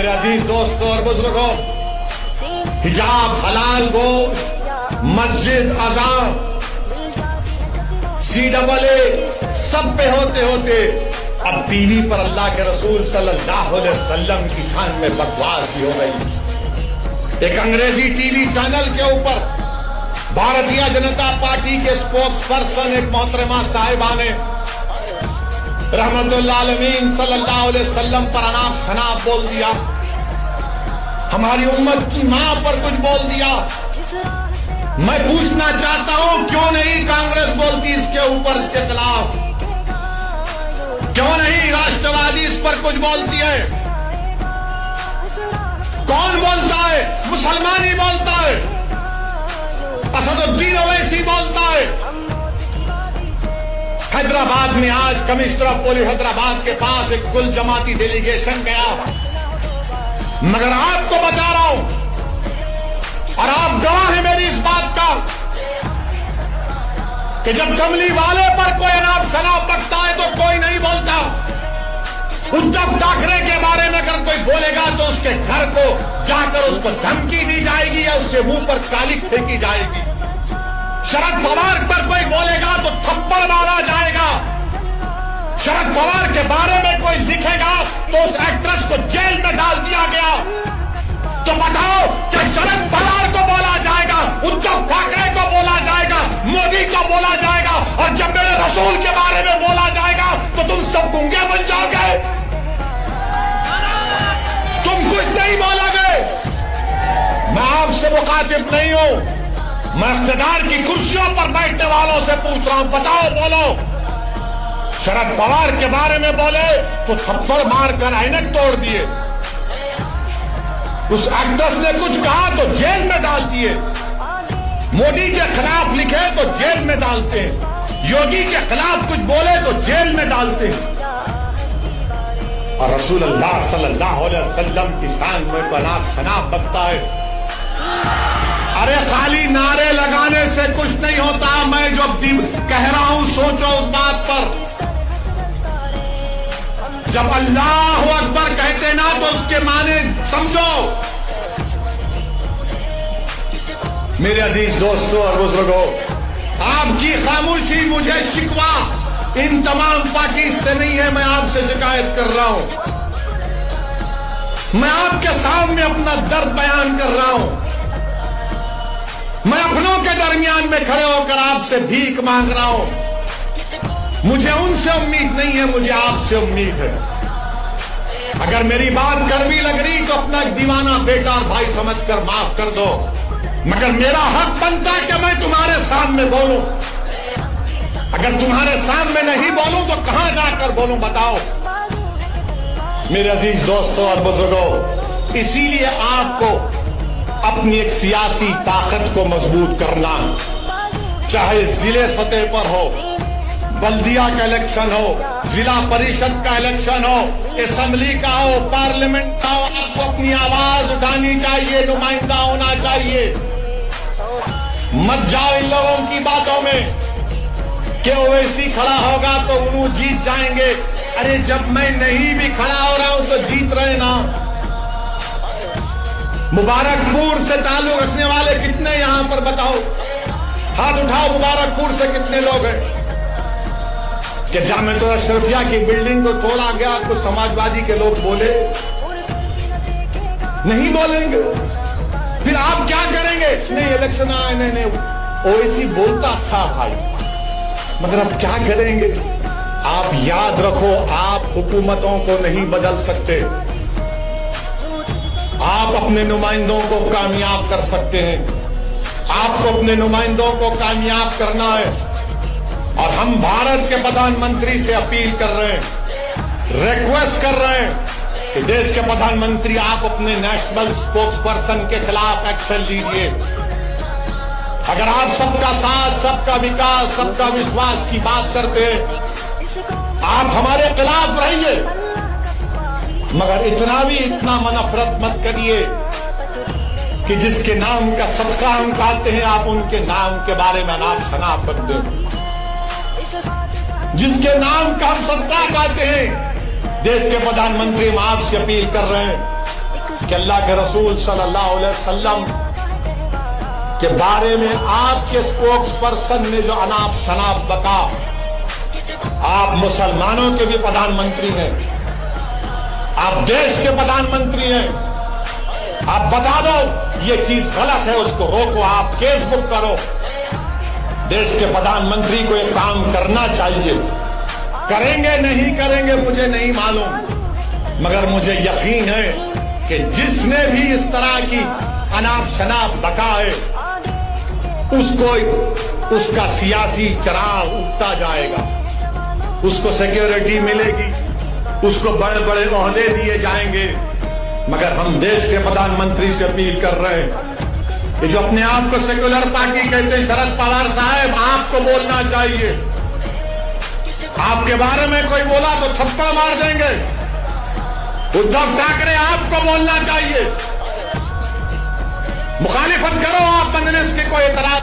मेरे अजीज दोस्तों और बुजुर्गों, हिजाब, हलाल गोश्त, मस्जिद, अजान, CAA सब पे होते होते अब टीवी पर अल्लाह के रसूल सल्लल्लाहु अलैहि वसल्लम की शान में बकवास भी हो रही। एक अंग्रेजी टीवी चैनल के ऊपर भारतीय जनता पार्टी के स्पोक्स पर्सन एक मोहतरमा साहिबा ने रहमतुल्लाह आलमीन सल्लल्लाहु अलैहि वसल्लम पर अनाप शनाप बोल दिया, हमारी उम्मत की मां पर कुछ बोल दिया। मैं पूछना चाहता हूं, क्यों नहीं कांग्रेस बोलती इसके ऊपर, इसके खिलाफ? क्यों नहीं राष्ट्रवादी इस पर कुछ बोलती है? कौन बोलता है? मुसलमान ही बोलता है, असदुद्दीन ओवैसी बोलता है। हैदराबाद में आज कमिश्नर ऑफ पुलिस हैदराबाद के पास एक कुल जमाती डेलीगेशन गया, मगर आपको बता रहा हूं और आप गवाह हैं मेरी इस बात का कि जब कमली वाले पर कोई अनाप शनाप बकता है तो कोई नहीं बोलता। उद्धव ठाकरे के बारे में अगर कोई बोलेगा तो उसके घर को जाकर उसको धमकी दी जाएगी या उसके मुंह पर कालिख फेंकी जाएगी। शरद पवार पर कोई बोलेगा तो थप्पड़ मारा जाएगा। शरद पवार के बारे में कोई लिखेगा तो उस एक्ट्रेस को जेल में डाल दिया गया। तो बताओ, क्या शरद पवार को बोला जाएगा, उद्धव ठाकरे को बोला जाएगा, मोदी को बोला जाएगा, और जब मेरे रसूल के बारे में बोला जाएगा तो तुम सब गूंगे बन जाओगे, तुम कुछ नहीं बोलोगे। मैं आपसे मुखातिब नहीं हूं, मैं इख्तियार की कुर्सियों पर बैठने वालों से पूछ रहा हूं, बताओ, बोलो। शरद पवार के बारे में बोले तो थप्पड़ मारकर ऐनक तोड़ दिए, उस एक्ट्रेस ने कुछ कहा तो जेल में डाल दिए, मोदी के खिलाफ लिखे तो जेल में डालते हैं, योगी के खिलाफ कुछ बोले तो जेल में डालते हैं, और रसूलुल्लाह सल्लल्लाहु अलैहि वसल्लम की शान में अनाप शनाप बकता है। अरे खाली नारे लगाने से कुछ नहीं होता। मैं जो कह रहा हूं सोचो उस बात पर। जब अल्लाह अकबर कहते ना तो उसके माने समझो। मेरे अजीज दोस्तों और बुजुर्गों, आपकी खामोशी मुझे शिकवा इन तमाम पार्टी से नहीं है, मैं आपसे शिकायत कर रहा हूं। मैं आपके सामने अपना दर्द बयान कर रहा हूं। मैं अपनों के दरमियान में खड़े होकर आपसे भीख मांग रहा हूं। मुझे उनसे उम्मीद नहीं है, मुझे आपसे उम्मीद है। अगर मेरी बात कड़वी लग रही तो अपना दीवाना बेटा और भाई समझकर माफ कर दो, मगर मेरा हक बनता है कि मैं तुम्हारे सामने बोलूं। अगर तुम्हारे सामने नहीं बोलूं तो कहां जाकर बोलूं, बताओ। मेरे अजीज दोस्तों और बुजुर्गों, इसीलिए आपको अपनी एक सियासी ताकत को मजबूत करना, चाहे जिले सतह पर हो, बल्दिया का इलेक्शन हो, जिला परिषद का इलेक्शन हो, असेंबली का हो, पार्लियामेंट का हो, आपको अपनी आवाज उठानी चाहिए, नुमाइंदा होना चाहिए। मत जाओ इन लोगों की बातों में कि ओवैसी खड़ा होगा तो उन्होंने जीत जाएंगे। अरे जब मैं नहीं भी खड़ा हो रहा हूं तो जीत रहे ना। मुबारकपुर से ताल्लुक रखने वाले कितने यहां पर बताओ, हाथ उठाओ। मुबारकपुर से कितने लोग हैं कि जामिया अशरफिया की बिल्डिंग को तोड़ा गया, कुछ समाजवादी के लोग बोले? नहीं बोलेंगे। फिर आप क्या करेंगे? नहीं इलेक्शन आए, नहीं ओवैसी बोलता था भाई, मगर अब क्या करेंगे? आप याद रखो, आप हुकूमतों को नहीं बदल सकते, आप अपने नुमाइंदों को कामयाब कर सकते हैं। आपको अपने नुमाइंदों को कामयाब करना है, और हम भारत के प्रधानमंत्री से अपील कर रहे हैं, रिक्वेस्ट कर रहे हैं कि देश के प्रधानमंत्री आप अपने नेशनल स्पोक्स पर्सन के खिलाफ एक्शन लीजिए। अगर आप सबका साथ, सबका विकास, सबका विश्वास की बात करते हैं, आप हमारे खिलाफ रहिए, मगर इतना नफरत मत करिए कि जिसके नाम का सदका हम खाते हैं आप उनके नाम के बारे में अनाप शनाप कर दें। जिसके नाम का हम सदका खाते हैं, देश के प्रधानमंत्री हम आपसे अपील कर रहे हैं कि अल्लाह के रसूल सल्लल्लाहु अलैहि वसल्लम के बारे में आपके स्पोक्स पर्सन ने जो अनाप शनाप बका, आप मुसलमानों के भी प्रधानमंत्री हैं, आप देश के प्रधानमंत्री हैं, आप बता दो ये चीज गलत है, उसको रोको, आप केस बुक करो। देश के प्रधानमंत्री को एक काम करना चाहिए। करेंगे नहीं करेंगे मुझे नहीं मालूम, मगर मुझे यकीन है कि जिसने भी इस तरह की अनाप शनाप बका है उसको उसका सियासी चराग उगता जाएगा, उसको सिक्योरिटी मिलेगी, उसको बड़े बड़े ओहदे दिए जाएंगे। मगर हम देश के प्रधानमंत्री से अपील कर रहे हैं, ये जो अपने आप को सेक्युलर पार्टी कहते हैं, शरद पवार साहब आपको बोलना चाहिए। आपके बारे में कोई बोला तो थप्पड़ मार देंगे। उद्धव ठाकरे आपको बोलना चाहिए, मुखालिफत करो आप मजलिस की, कोई एतराज,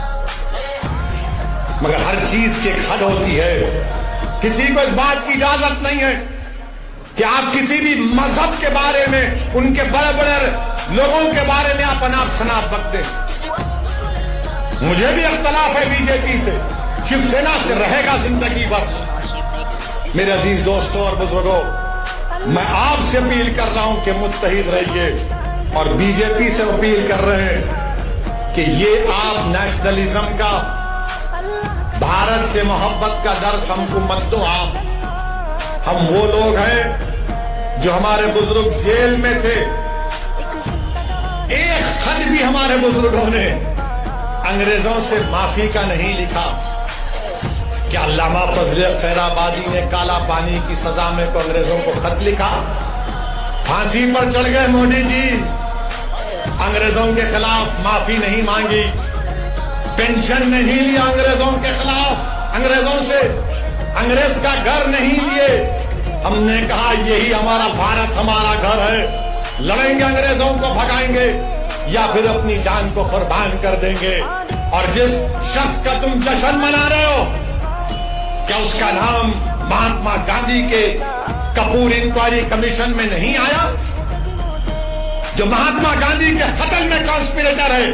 मगर हर चीज की एक हद होती है। किसी को इस बात की इजाजत नहीं है कि आप किसी भी मजहब के बारे में, उनके बड़े बड़े लोगों के बारे में आप अनाप शनाप बकते। मुझे भी इख्तलाफ है बीजेपी से, शिवसेना से रहेगा जिंदगी भर। मेरे अजीज दोस्तों और बुजुर्गों, मैं आपसे अपील कर रहा हूं कि मुत्तहिद रहिए, और बीजेपी से अपील कर रहे हैं कि ये आप नेशनलिज्म का, भारत से मोहब्बत का दर्स हमको मत दो। आप, हम वो लोग हैं जो हमारे बुजुर्ग जेल में थे, एक खत भी हमारे बुजुर्गों ने अंग्रेजों से माफी का नहीं लिखा। क्या अल्लामा फजल खैराबादी ने काला पानी की सजा में तो अंग्रेजों को खत लिखा? फांसी पर चढ़ गए मोदी जी, अंग्रेजों के खिलाफ माफी नहीं मांगी, पेंशन नहीं लिया अंग्रेजों के खिलाफ, अंग्रेजों से अंग्रेज का घर नहीं लिए। हमने कहा यही हमारा भारत, हमारा घर है, लड़ेंगे, अंग्रेजों को भगाएंगे या फिर अपनी जान को कुर्बान कर देंगे। और जिस शख्स का तुम जश्न मना रहे हो, क्या उसका नाम महात्मा गांधी के कपूर इंक्वायरी कमीशन में नहीं आया, जो महात्मा गांधी के कत्ल में कॉन्स्पिरेटर है?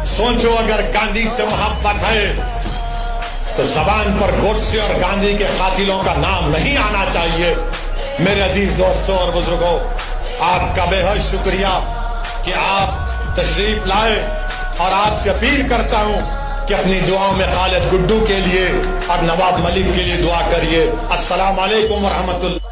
सोचो, अगर गांधी से मोहब्बत है तो जबान पर गोडसे और गांधी के कातिलों का नाम नहीं आना चाहिए। मेरे अजीज दोस्तों और बुजुर्गों, आपका बेहद शुक्रिया कि आप तशरीफ लाए, और आपसे अपील करता हूं कि अपनी दुआओं में खालिद गुड्डू के लिए और नवाब मलिक के लिए दुआ करिए। अस्सलाम वालेकुम व रहमतुल्लाह।